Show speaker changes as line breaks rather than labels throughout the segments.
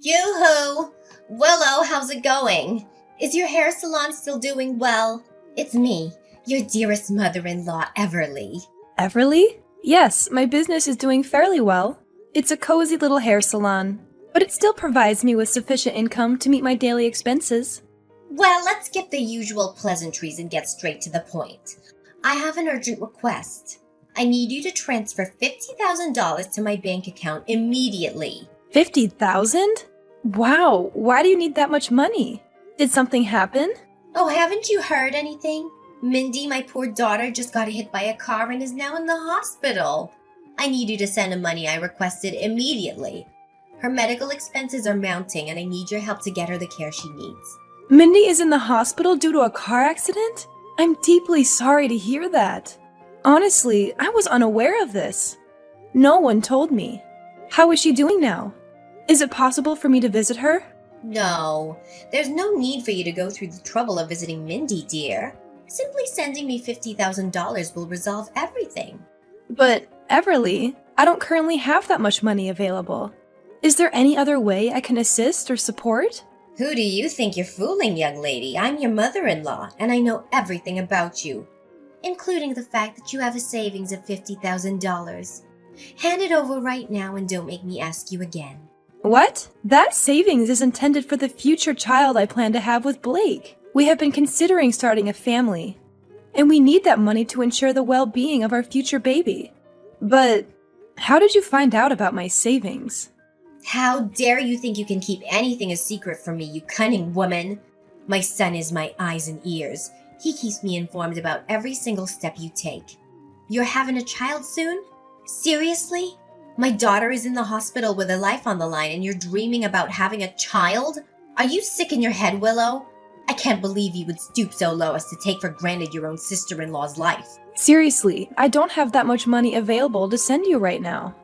Yoo-hoo! Willow, how's it going? Is your hair salon still doing well? It's me, your dearest mother-in-law, Everly.
Everly? Yes, my business is doing fairly well. It's a cozy little hair salon, but it still provides me with sufficient income to meet my daily expenses.
Well, let's skip the usual pleasantries and get straight to the point. I have an urgent request. I need you to transfer $50,000 to my bank account immediately.
50,000? Wow, why do you need that much money? Did something happen?
Oh, haven't you heard anything? Mindy, my poor daughter, just got hit by a car and is now in the hospital. I need you to send the money I requested immediately. Her medical expenses are mounting and I need your help to get her the care she needs.
Mindy is in the hospital due to a car accident? I'm deeply sorry to hear that. Honestly, I was unaware of this. No one told me. How is she doing now? Is it possible for me to visit her?
No, there's no need for you to go through the trouble of visiting Mindy, dear. Simply sending me $50,000 will resolve everything.
But, Everly, I don't currently have that much money available. Is there any other way I can assist or support?
Who do you think you're fooling, young lady? I'm your mother-in-law, and I know everything about you, including the fact that you have a savings of $50,000. Hand it over right now and don't make me ask you again.
What? That savings is intended for the future child I plan to have with Blake. We have been considering starting a family, and we need that money to ensure the well-being of our future baby. But how did you find out about my savings?
How dare you think you can keep anything a secret from me, you cunning woman? My son is my eyes and ears. He keeps me informed about every single step you take. You're having a child soon? Seriously? My daughter is in the hospital with her life on the line and you're dreaming about having a child? Are you sick in your head, Willow? I can't believe you would stoop so low as to take for granted your own sister-in-law's life.
Seriously, I don't have that much money available to send you right now.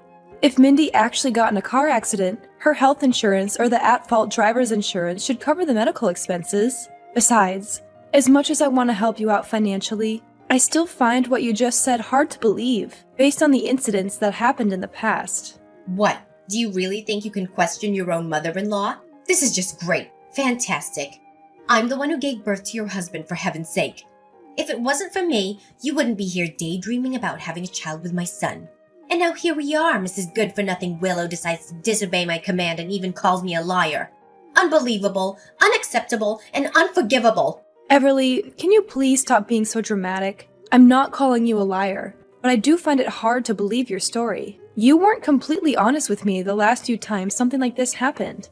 If Mindy actually got in a car accident, her health insurance or the at-fault driver's insurance should cover the medical expenses. Besides, as much as I want to help you out financially, I still find what you just said hard to believe, based on the incidents that happened in the past.
What? Do you really think you can question your own mother-in-law? This is just great. Fantastic. I'm the one who gave birth to your husband, for heaven's sake. If it wasn't for me, you wouldn't be here daydreaming about having a child with my son. And now here we are, Mrs. Good-for-Nothing Willow decides to disobey my command and even calls me a liar. Unbelievable, unacceptable, and unforgivable.
Everly, can you please stop being so dramatic? I'm not calling you a liar, but I do find it hard to believe your story. You weren't completely honest with me the last few times something like this happened.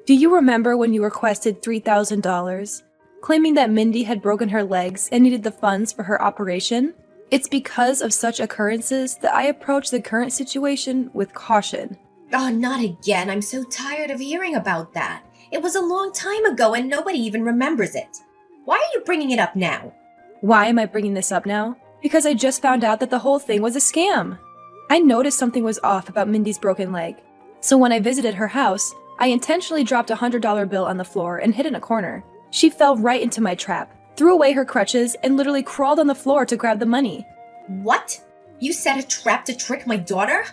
Do you remember when you requested $3,000, claiming that Mindy had broken her legs and needed the funds for her operation? It's because of such occurrences that I approach the current situation with caution.
Oh, not again. I'm so tired of hearing about that. It was a long time ago and nobody even remembers it. Why are you bringing it up now?
Why am I bringing this up now? Because I just found out that the whole thing was a scam. I noticed something was off about Mindy's broken leg. So when I visited her house, I intentionally dropped a $100 bill on the floor and hid in a corner. She fell right into my trap, threw away her crutches, and literally crawled on the floor to grab the money.
What? You set a trap to trick my daughter?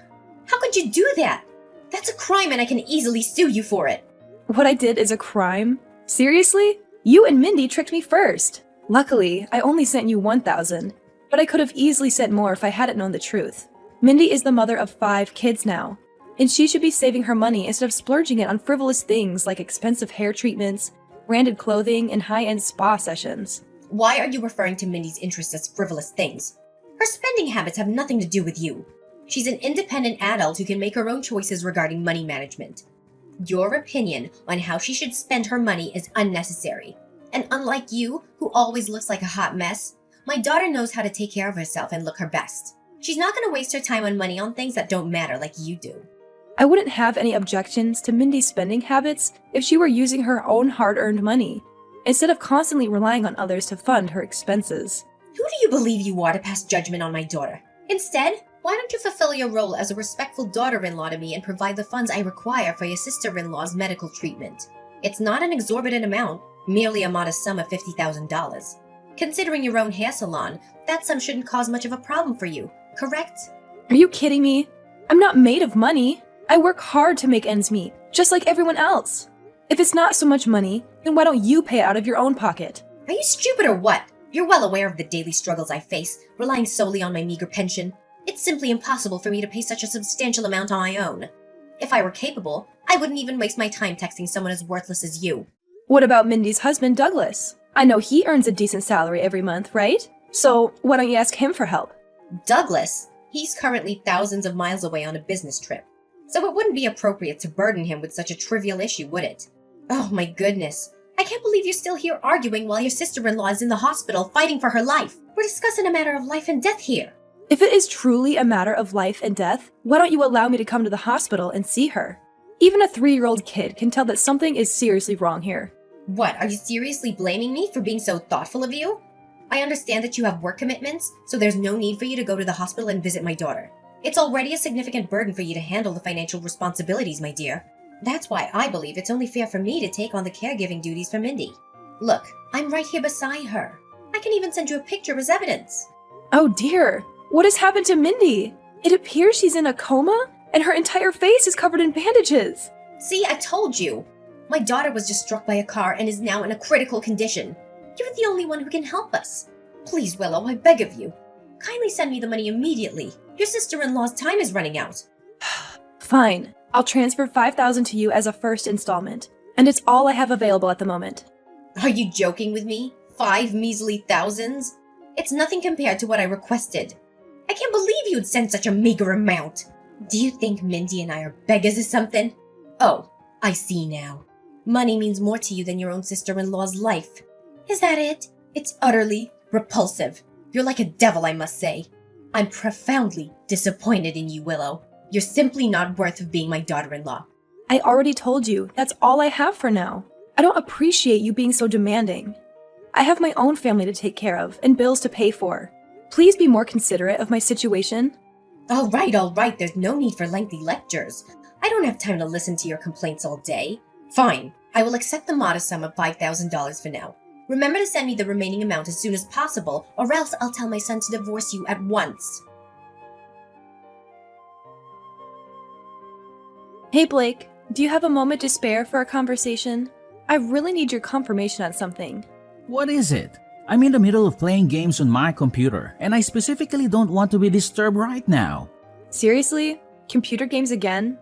How could you do that? That's a crime and I can easily sue you for it.
What I did is a crime? Seriously? You and Mindy tricked me first. Luckily, I only sent you $1,000, but I could have easily sent more if I hadn't known the truth. Mindy is the mother of 5 kids now, and she should be saving her money instead of splurging it on frivolous things like expensive hair treatments, branded clothing, and high-end spa sessions.
Why are you referring to Mindy's interests as frivolous things? Her spending habits have nothing to do with you. She's an independent adult who can make her own choices regarding money management. Your opinion on how she should spend her money is unnecessary. And unlike you, who always looks like a hot mess, my daughter knows how to take care of herself and look her best. She's not going to waste her time on money on things that don't matter like you do.
I wouldn't have any objections to Mindy's spending habits if she were using her own hard-earned money, instead of constantly relying on others to fund her expenses.
Who do you believe you are to pass judgment on my daughter? Instead, why don't you fulfill your role as a respectful daughter-in-law to me and provide the funds I require for your sister-in-law's medical treatment? It's not an exorbitant amount, merely a modest sum of $50,000. Considering your own hair salon, that sum shouldn't cause much of a problem for you, correct?
Are you kidding me? I'm not made of money. I work hard to make ends meet. just like everyone else. If it's not so much money, then why don't you pay it out of your own pocket?
Are you stupid or what? You're well aware of the daily struggles I face, relying solely on my meager pension. It's simply impossible for me to pay such a substantial amount on my own. If I were capable, I wouldn't even waste my time texting someone as worthless as you.
What about Mindy's husband, Douglas? I know he earns a decent salary every month, right? So why don't you ask him for help?
Douglas? He's currently thousands of miles away on a business trip, so it wouldn't be appropriate to burden him with such a trivial issue, would it? Oh my goodness. I can't believe you're still here arguing while your sister-in-law is in the hospital fighting for her life. We're discussing a matter of life and death here.
If it is truly a matter of life and death, why don't you allow me to come to the hospital and see her? Even a 3-year-old kid can tell that something is seriously wrong here.
What, are you seriously blaming me for being so thoughtful of you? I understand that you have work commitments, so there's no need for you to go to the hospital and visit my daughter. It's already a significant burden for you to handle the financial responsibilities, my dear. That's why I believe it's only fair for me to take on the caregiving duties for Mindy. Look, I'm right here beside her. I can even send you a picture as evidence.
Oh dear, what has happened to Mindy? It appears she's in a coma, and her entire face is covered in bandages.
See, I told you. My daughter was just struck by a car and is now in a critical condition. You're the only one who can help us. Please, Willow, I beg of you. Kindly send me the money immediately. Your sister-in-law's time is running out.
Fine. I'll transfer $5,000 to you as a first installment, and it's all I have available at the moment.
Are you joking with me? 5 measly thousands? It's nothing compared to what I requested. I can't believe you'd send such a meager amount. Do you think Mindy and I are beggars or something? Oh, I see now. Money means more to you than your own sister-in-law's life. Is that it? It's utterly repulsive. You're like a devil, I must say. I'm profoundly disappointed in you, Willow. You're simply not worth of being my daughter-in-law.
I already told you, that's all I have for now. I don't appreciate you being so demanding. I have my own family to take care of and bills to pay for. Please be more considerate of my situation.
All right. There's no need for lengthy lectures. I don't have time to listen to your complaints all day. Fine. I will accept the modest sum of $5,000 for now. Remember to send me the remaining amount as soon as possible, or else I'll tell my son to divorce you at once.
Hey Blake, do you have a moment to spare for a conversation? I really need your confirmation on something.
What is it? I'm in the middle of playing games on my computer, and I specifically don't want to be disturbed right now.
Seriously? Computer games again?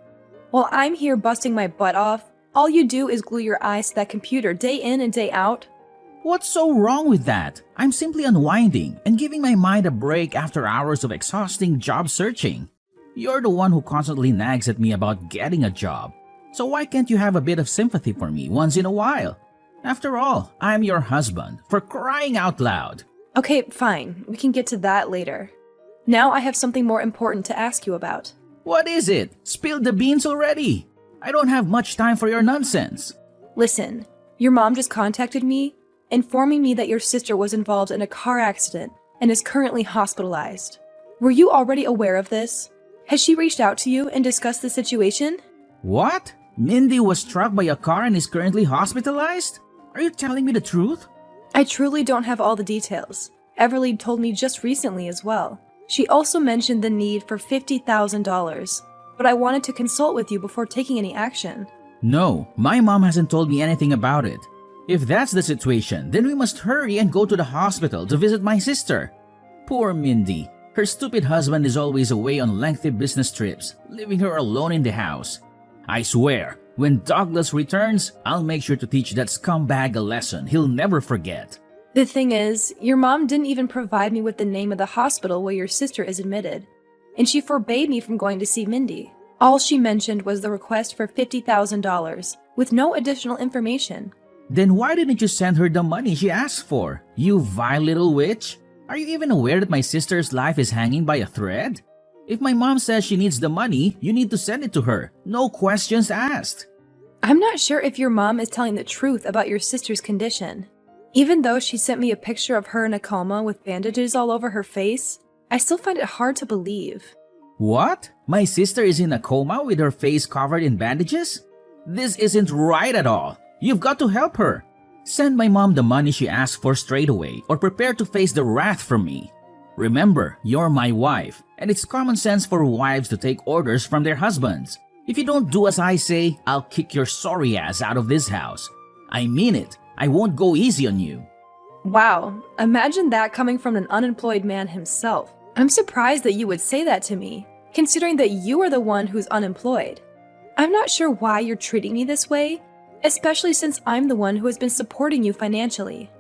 While I'm here busting my butt off, all you do is glue your eyes to that computer day in and day out.
What's so wrong with that? I'm simply unwinding and giving my mind a break after hours of exhausting job searching. You're the one who constantly nags at me about getting a job. So why can't you have a bit of sympathy for me once in a while? After all, I'm your husband, for crying out loud.
Okay, fine. We can get to that later. Now I have something more important to ask you about.
What is it? Spill the beans already. I don't have much time for your nonsense.
Listen, your mom just contacted me, informing me that your sister was involved in a car accident and is currently hospitalized. Were you already aware of this? Has she reached out to you and discussed the situation?
What? Mindy was struck by a car and is currently hospitalized? Are you telling me the truth?
I truly don't have all the details. Everly told me just recently as well. She also mentioned the need for $50,000, but I wanted to consult with you before taking any action.
No, my mom hasn't told me anything about it. If that's the situation, then we must hurry and go to the hospital to visit my sister. Poor Mindy. Her stupid husband is always away on lengthy business trips, leaving her alone in the house. I swear, when Douglas returns, I'll make sure to teach that scumbag a lesson he'll never forget.
The thing is, your mom didn't even provide me with the name of the hospital where your sister is admitted, and she forbade me from going to see Mindy. All she mentioned was the request for $50,000, with no additional information.
Then why didn't you send her the money she asked for, you vile little witch? Are you even aware that my sister's life is hanging by a thread? If my mom says she needs the money, you need to send it to her. No questions asked.
I'm not sure if your mom is telling the truth about your sister's condition. Even though she sent me a picture of her in a coma with bandages all over her face, I still find it hard to believe.
What? My sister is in a coma with her face covered in bandages? This isn't right at all. You've got to help her. Send my mom the money she asked for straight away, or prepare to face the wrath from me. Remember, you're my wife, and it's common sense for wives to take orders from their husbands. If you don't do as I say, I'll kick your sorry ass out of this house. I mean it. I won't go easy on you.
Wow, imagine that coming from an unemployed man himself. I'm surprised that you would say that to me, considering that you are the one who's unemployed. I'm not sure why you're treating me this way, especially since I'm the one who has been supporting you financially.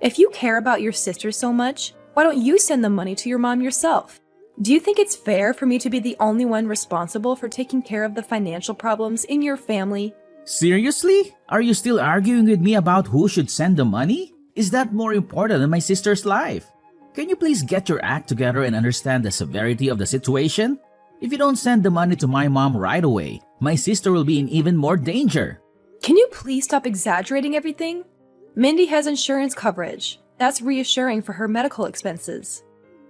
If you care about your sister so much, why don't you send the money to your mom yourself? Do you think it's fair for me to be the only one responsible for taking care of the financial problems in your family?
Seriously? Are you still arguing with me about who should send the money? Is that more important than my sister's life? Can you please get your act together and understand the severity of the situation? If you don't send the money to my mom right away, my sister will be in even more danger.
Can you please stop exaggerating everything? Mindy has insurance coverage. That's reassuring for her medical expenses.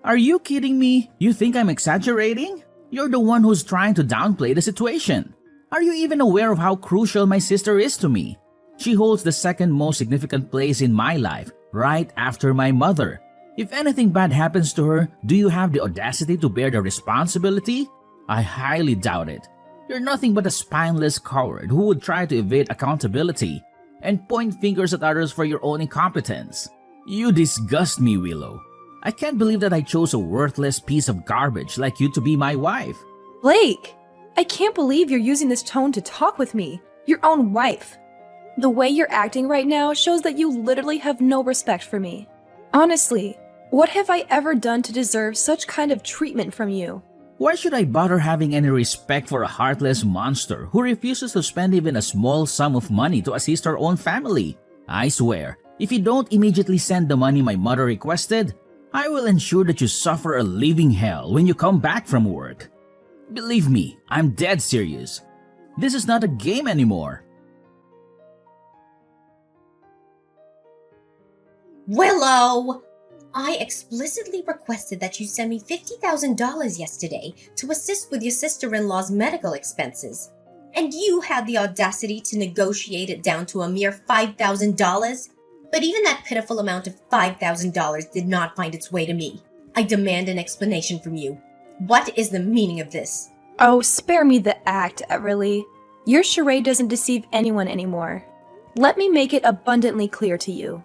Are you kidding me? You think I'm exaggerating? You're the one who's trying to downplay the situation. Are you even aware of how crucial my sister is to me? She holds the second most significant place in my life, right after my mother. If anything bad happens to her, do you have the audacity to bear the responsibility? I highly doubt it. You're nothing but a spineless coward who would try to evade accountability and point fingers at others for your own incompetence. You disgust me, Willow. I can't believe that I chose a worthless piece of garbage like you to be my wife.
Blake, I can't believe you're using this tone to talk with me, your own wife. The way you're acting right now shows that you literally have no respect for me. Honestly, what have I ever done to deserve such kind of treatment from you?
Why should I bother having any respect for a heartless monster who refuses to spend even a small sum of money to assist her own family? I swear, if you don't immediately send the money my mother requested, I will ensure that you suffer a living hell when you come back from work. Believe me, I'm dead serious. This is not a game anymore.
Willow! I explicitly requested that you send me $50,000 yesterday to assist with your sister-in-law's medical expenses. And you had the audacity to negotiate it down to a mere $5,000? But even that pitiful amount of $5,000 did not find its way to me. I demand an explanation from you. What is the meaning of this?
Oh, spare me the act, Everly. Your charade doesn't deceive anyone anymore. Let me make it abundantly clear to you.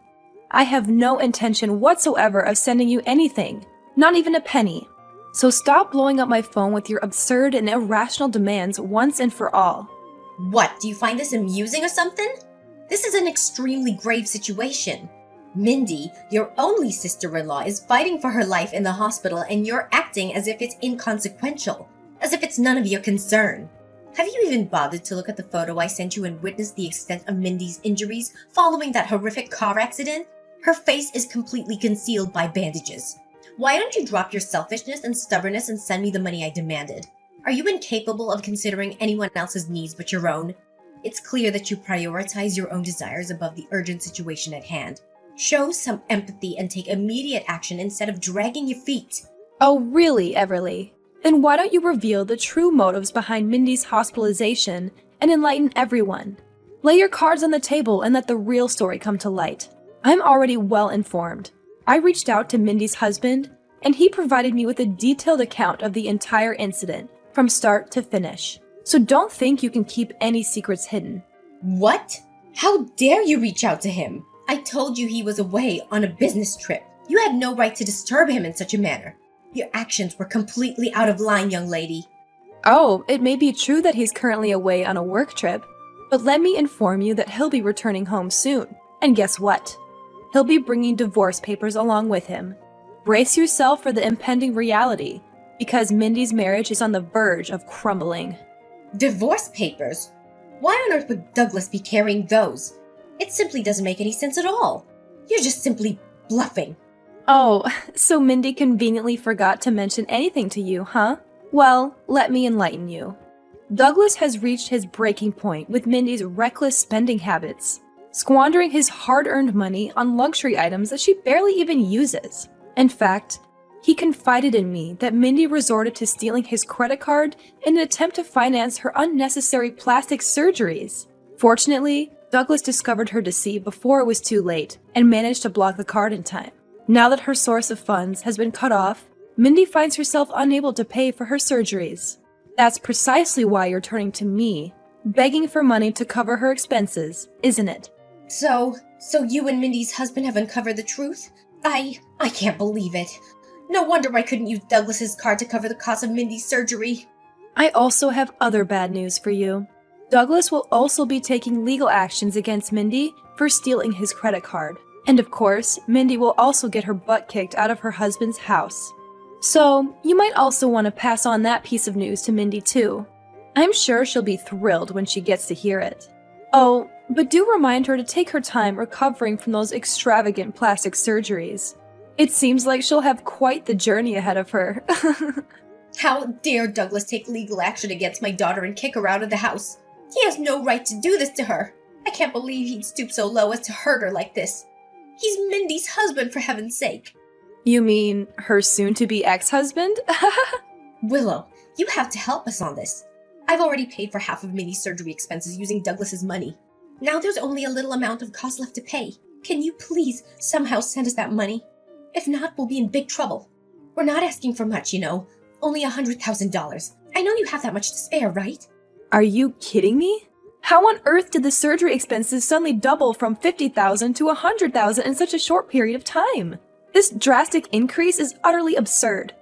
I have no intention whatsoever of sending you anything, not even a penny. So stop blowing up my phone with your absurd and irrational demands once and for all.
What, do you find this amusing or something? This is an extremely grave situation. Mindy, your only sister-in-law, is fighting for her life in the hospital and you're acting as if it's inconsequential, as if it's none of your concern. Have you even bothered to look at the photo I sent you and witness the extent of Mindy's injuries following that horrific car accident? Her face is completely concealed by bandages. Why don't you drop your selfishness and stubbornness and send me the money I demanded? Are you incapable of considering anyone else's needs but your own? It's clear that you prioritize your own desires above the urgent situation at hand. Show some empathy and take immediate action instead of dragging your feet.
Oh, really, Everly? Then why don't you reveal the true motives behind Mindy's hospitalization and enlighten everyone? Lay your cards on the table and let the real story come to light. I'm already well informed. I reached out to Mindy's husband, and he provided me with a detailed account of the entire incident, from start to finish. So don't think you can keep any secrets hidden.
What? How dare you reach out to him? I told you he was away on a business trip. You had no right to disturb him in such a manner. Your actions were completely out of line, young lady.
Oh, it may be true that he's currently away on a work trip, but let me inform you that he'll be returning home soon. And guess what? He'll be bringing divorce papers along with him. Brace yourself for the impending reality, because Mindy's marriage is on the verge of crumbling.
Divorce papers? Why on earth would Douglas be carrying those? It simply doesn't make any sense at all. You're just simply bluffing.
Oh, so Mindy conveniently forgot to mention anything to you, huh? Well, let me enlighten you. Douglas has reached his breaking point with Mindy's reckless spending habits, squandering his hard-earned money on luxury items that she barely even uses. In fact, he confided in me that Mindy resorted to stealing his credit card in an attempt to finance her unnecessary plastic surgeries. Fortunately, Douglas discovered her deceit before it was too late and managed to block the card in time. Now that her source of funds has been cut off, Mindy finds herself unable to pay for her surgeries. That's precisely why you're turning to me, begging for money to cover her expenses, isn't it?
So you and Mindy's husband have uncovered the truth? I can't believe it. No wonder I couldn't use Douglas's card to cover the cost of Mindy's surgery.
I also have other bad news for you. Douglas will also be taking legal actions against Mindy for stealing his credit card. And of course, Mindy will also get her butt kicked out of her husband's house. So, you might also want to pass on that piece of news to Mindy too. I'm sure she'll be thrilled when she gets to hear it. Oh, but do remind her to take her time recovering from those extravagant plastic surgeries. It seems like she'll have quite the journey ahead of her.
How dare Douglas take legal action against my daughter and kick her out of the house? He has no right to do this to her. I can't believe he'd stoop so low as to hurt her like this. He's Mindy's husband, for heaven's sake.
You mean her soon-to-be ex-husband?
Willow, you have to help us on this. I've already paid for half of Mindy's surgery expenses using Douglas's money. Now there's only a little amount of cost left to pay. Can you please somehow send us that money? If not, we'll be in big trouble. We're not asking for much, you know. Only $100,000. I know you have that much to spare, right?
Are you kidding me? How on earth did the surgery expenses suddenly double from $50,000 to $100,000 in such a short period of time? This drastic increase is utterly absurd.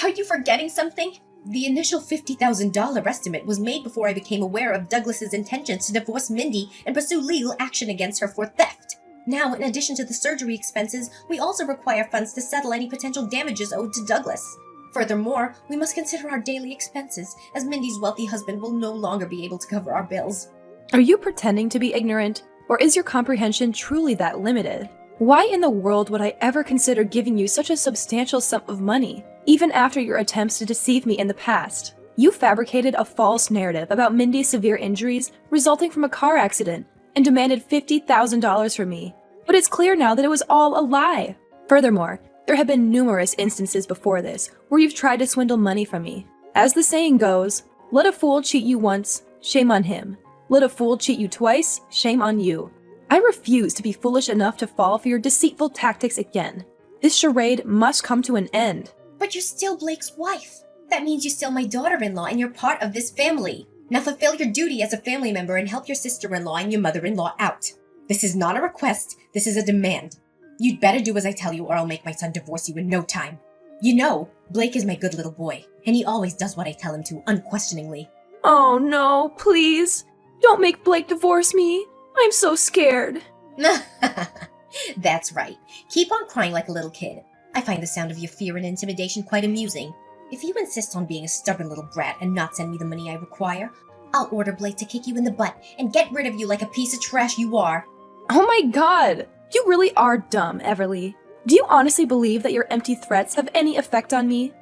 Are you forgetting something? The initial $50,000 estimate was made before I became aware of Douglas's intentions to divorce Mindy and pursue legal action against her for theft. Now, in addition to the surgery expenses, we also require funds to settle any potential damages owed to Douglas. Furthermore, we must consider our daily expenses, as Mindy's wealthy husband will no longer be able to cover our bills.
Are you pretending to be ignorant, or is your comprehension truly that limited? Why in the world would I ever consider giving you such a substantial sum of money, even after your attempts to deceive me in the past? You fabricated a false narrative about Mindy's severe injuries resulting from a car accident and demanded $50,000 from me. But it's clear now that it was all a lie. Furthermore, there have been numerous instances before this where you've tried to swindle money from me. As the saying goes, let a fool cheat you once, shame on him. Let a fool cheat you twice, shame on you. I refuse to be foolish enough to fall for your deceitful tactics again. This charade must come to an end.
But you're still Blake's wife. That means you're still my daughter-in-law and you're part of this family. Now fulfill your duty as a family member and help your sister-in-law and your mother-in-law out. This is not a request, this is a demand. You'd better do as I tell you or I'll make my son divorce you in no time. You know, Blake is my good little boy, and he always does what I tell him to, unquestioningly.
Oh no, please. Don't make Blake divorce me. I'm so scared.
That's right. Keep on crying like a little kid. I find the sound of your fear and intimidation quite amusing. If you insist on being a stubborn little brat and not send me the money I require, I'll order Blake to kick you in the butt and get rid of you like a piece of trash you are.
Oh my god! You really are dumb, Everly. Do you honestly believe that your empty threats have any effect on me?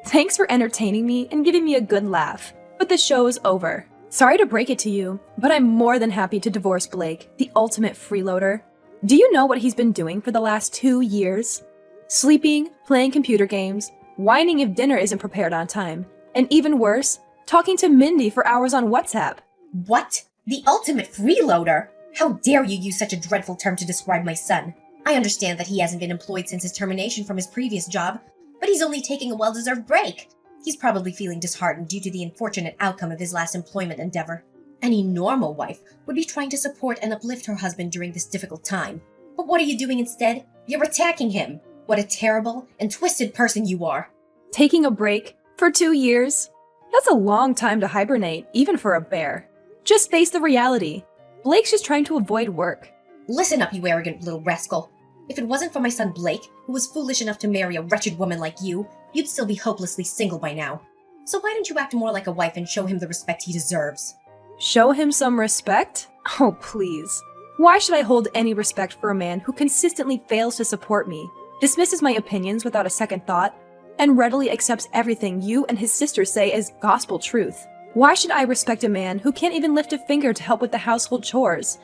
Thanks for entertaining me and giving me a good laugh, but the show is over. Sorry to break it to you, but I'm more than happy to divorce Blake, the ultimate freeloader. Do you know what he's been doing for the last 2 years? Sleeping, playing computer games, whining if dinner isn't prepared on time, and even worse, talking to Mindy for hours on WhatsApp.
What? The ultimate freeloader? How dare you use such a dreadful term to describe my son? I understand that he hasn't been employed since his termination from his previous job, but he's only taking a well-deserved break. He's probably feeling disheartened due to the unfortunate outcome of his last employment endeavor. Any normal wife would be trying to support and uplift her husband during this difficult time. But what are you doing instead? You're attacking him. What a terrible and twisted person you are.
Taking a break for 2 years? That's a long time to hibernate, even for a bear. Just face the reality. Blake's just trying to avoid work.
Listen up, you arrogant little rascal. If it wasn't for my son Blake, who was foolish enough to marry a wretched woman like you, you'd still be hopelessly single by now. So why don't you act more like a wife and show him the respect he deserves?
Show him some respect? Oh, please. Why should I hold any respect for a man who consistently fails to support me, dismisses my opinions without a second thought, and readily accepts everything you and his sister say as gospel truth? Why should I respect a man who can't even lift a finger to help with the household chores,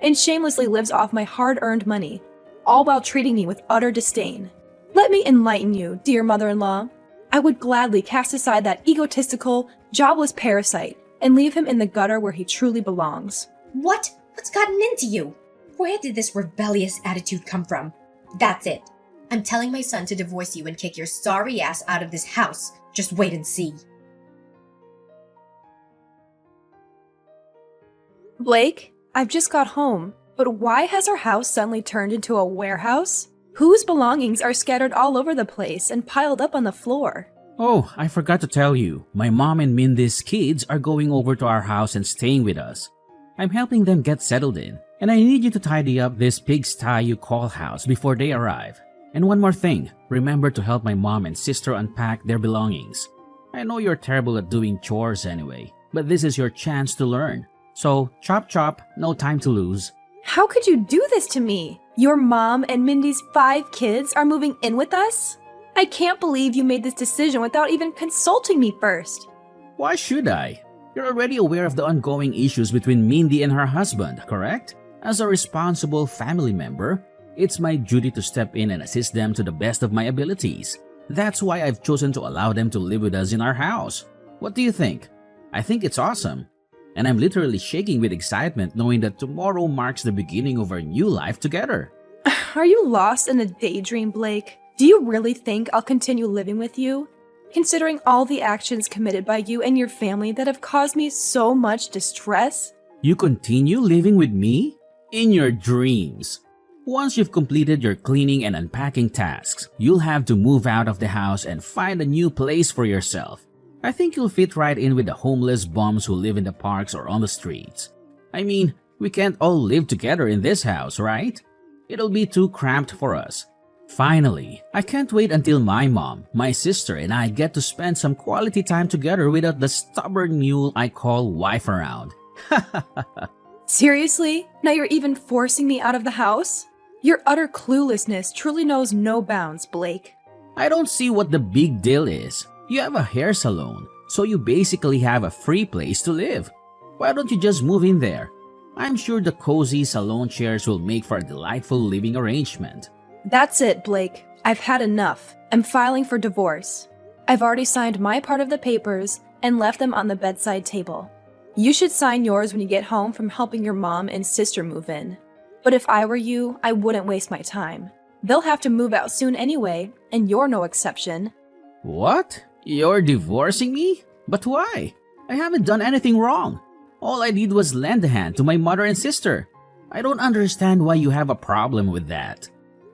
and shamelessly lives off my hard-earned money, all while treating me with utter disdain? Let me enlighten you, dear mother-in-law. I would gladly cast aside that egotistical, jobless parasite and leave him in the gutter where he truly belongs.
What? What's gotten into you? Where did this rebellious attitude come from? That's it. I'm telling my son to divorce you and kick your sorry ass out of this house. Just wait and see.
Blake, I've just got home, but why has our house suddenly turned into a warehouse? Whose belongings are scattered all over the place and piled up on the floor?
Oh, I forgot to tell you. My mom and Mindy's kids are going over to our house and staying with us. I'm helping them get settled in, and I need you to tidy up this pigsty you call house before they arrive. And one more thing, remember to help my mom and sister unpack their belongings. I know you're terrible at doing chores anyway, but this is your chance to learn. So, chop chop, no time to lose.
How could you do this to me? Your mom and Mindy's 5 kids are moving in with us? I can't believe you made this decision without even consulting me first.
Why should I? You're already aware of the ongoing issues between Mindy and her husband, correct? As a responsible family member, it's my duty to step in and assist them to the best of my abilities. That's why I've chosen to allow them to live with us in our house. What do you think? I think it's awesome. And I'm literally shaking with excitement knowing that tomorrow marks the beginning of our new life together.
Are you lost in a daydream, Blake? Do you really think I'll continue living with you? Considering all the actions committed by you and your family that have caused me so much distress?
You continue living with me? In your dreams. Once you've completed your cleaning and unpacking tasks, you'll have to move out of the house and find a new place for yourself. I think you'll fit right in with the homeless bums who live in the parks or on the streets. I mean, we can't all live together in this house, right? It'll be too cramped for us. Finally, I can't wait until my mom, my sister, and I get to spend some quality time together without the stubborn mule I call wife around.
Seriously? Now you're even forcing me out of the house? Your utter cluelessness truly knows no bounds, Blake.
I don't see what the big deal is. You have a hair salon, so you basically have a free place to live. Why don't you just move in there? I'm sure the cozy salon chairs will make for a delightful living arrangement.
That's it, Blake. I've had enough. I'm filing for divorce. I've already signed my part of the papers and left them on the bedside table. You should sign yours when you get home from helping your mom and sister move in. But if I were you, I wouldn't waste my time. They'll have to move out soon anyway, and you're no exception.
What? You're divorcing me? But why? I haven't done anything wrong. All I did was lend a hand to my mother and sister. I don't understand why you have a problem with that.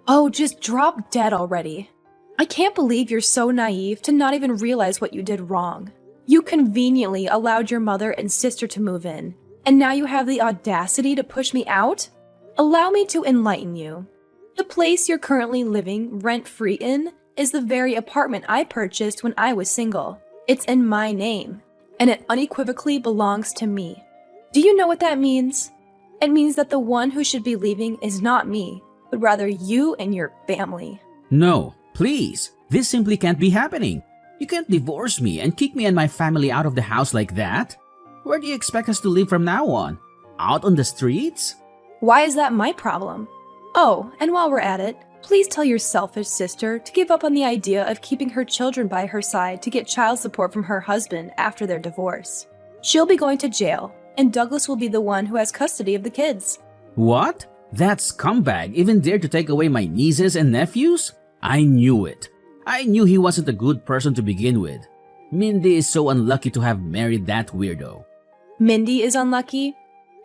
Oh, just drop dead already. I can't believe you're so naive to not even realize what you did wrong. You conveniently allowed your mother and sister to move in, and now you have the audacity to push me out? Allow me to enlighten you. The place you're currently living rent-free in is the very apartment I purchased when I was single. It's in my name, and it unequivocally belongs to me. Do you know what that means? It means that the one who should be leaving is not me, but rather you and your family.
No, please. This simply can't be happening. You can't divorce me and kick me and my family out of the house like that. Where do you expect us to live from now on? Out on the streets?
Why is that my problem? Oh, and while we're at it, please tell your selfish sister to give up on the idea of keeping her children by her side to get child support from her husband after their divorce. She'll be going to jail, and Douglas will be the one who has custody of the kids.
What? That scumbag even dared to take away my nieces and nephews? I knew it. I knew he wasn't a good person to begin with. Mindy is so unlucky to have married that weirdo.
Mindy is unlucky?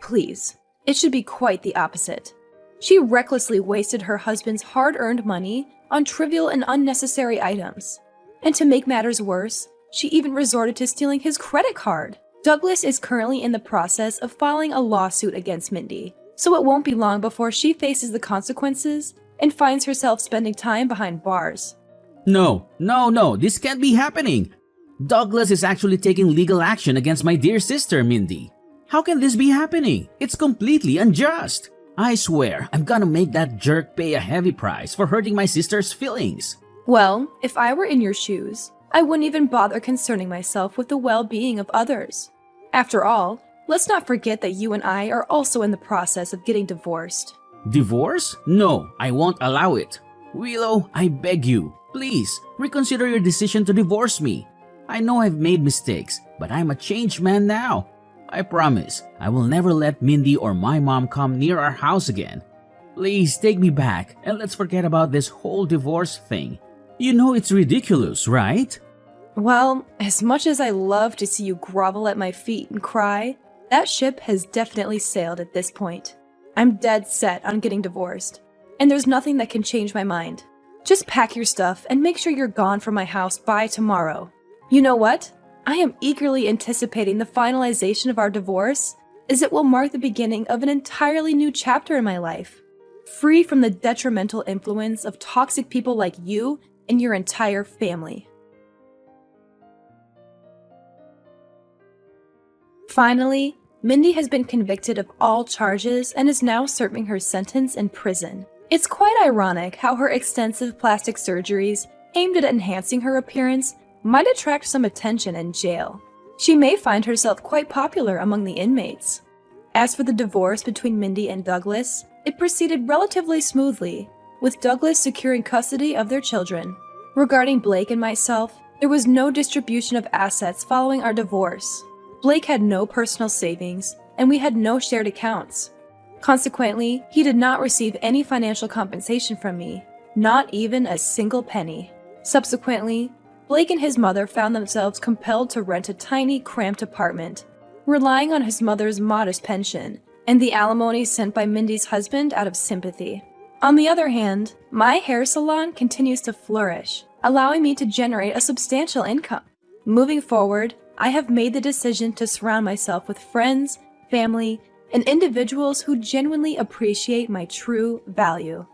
Please, it should be quite the opposite. She recklessly wasted her husband's hard-earned money on trivial and unnecessary items. And to make matters worse, she even resorted to stealing his credit card. Douglas is currently in the process of filing a lawsuit against Mindy, so it won't be long before she faces the consequences and finds herself spending time behind bars.
No, this can't be happening. Douglas is actually taking legal action against my dear sister, Mindy. How can this be happening? It's completely unjust. I swear, I'm gonna make that jerk pay a heavy price for hurting my sister's feelings.
Well, if I were in your shoes, I wouldn't even bother concerning myself with the well-being of others. After all, let's not forget that you and I are also in the process of getting divorced.
Divorce? No, I won't allow it. Willow, I beg you, please, reconsider your decision to divorce me. I know I've made mistakes, but I'm a changed man now. I promise, I will never let Mindy or my mom come near our house again. Please take me back and let's forget about this whole divorce thing. You know it's ridiculous, right?
Well, as much as I love to see you grovel at my feet and cry, That ship has definitely sailed at this point. I'm dead set on getting divorced, and there's nothing that can change my mind. Just pack your stuff and make sure you're gone from my house by tomorrow. You know what? I am eagerly anticipating the finalization of our divorce, as it will mark the beginning of an entirely new chapter in my life, free from the detrimental influence of toxic people like you and your entire family. Finally, Mindy has been convicted of all charges and is now serving her sentence in prison. It's quite ironic how her extensive plastic surgeries aimed at enhancing her appearance might attract some attention in jail. She may find herself quite popular among the inmates. As for the divorce between Mindy and Douglas, it proceeded relatively smoothly, with Douglas securing custody of their children. Regarding Blake and myself, there was no distribution of assets following our divorce. Blake had no personal savings, and we had no shared accounts. Consequently, he did not receive any financial compensation from me, not even a single penny. Subsequently, Blake and his mother found themselves compelled to rent a tiny, cramped apartment, relying on his mother's modest pension and the alimony sent by Mindy's husband out of sympathy. On the other hand, my hair salon continues to flourish, allowing me to generate a substantial income. Moving forward, I have made the decision to surround myself with friends, family, and individuals who genuinely appreciate my true value.